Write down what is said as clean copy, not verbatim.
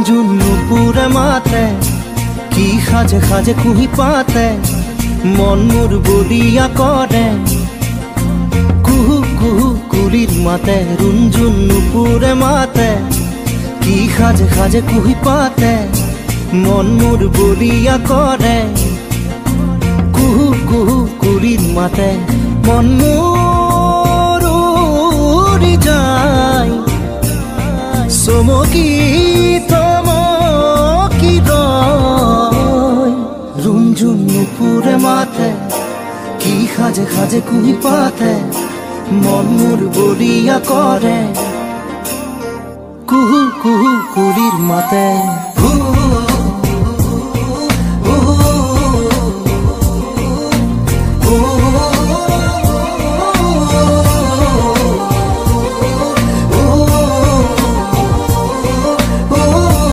June নুপুরে মাতে কি সাজে সাজে কুহি পাতে মন মোর বলিয়া করে কুহু কুহু কুলির মাতে রুঞ্জুন নুপুরে মাতে কি সাজে সাজে কুহি পাতে মন মোর বলিয়া করে কুহু কুহু কুলির মাতে মন মোর উড়ি যায় চমকি চমকি রয় রুঞ্জুন নুপুরে মাতে কি সাজে সাজে কুহি পাতে মন মোর বলিয়া করে কুহু কুহু কুলির মাতে।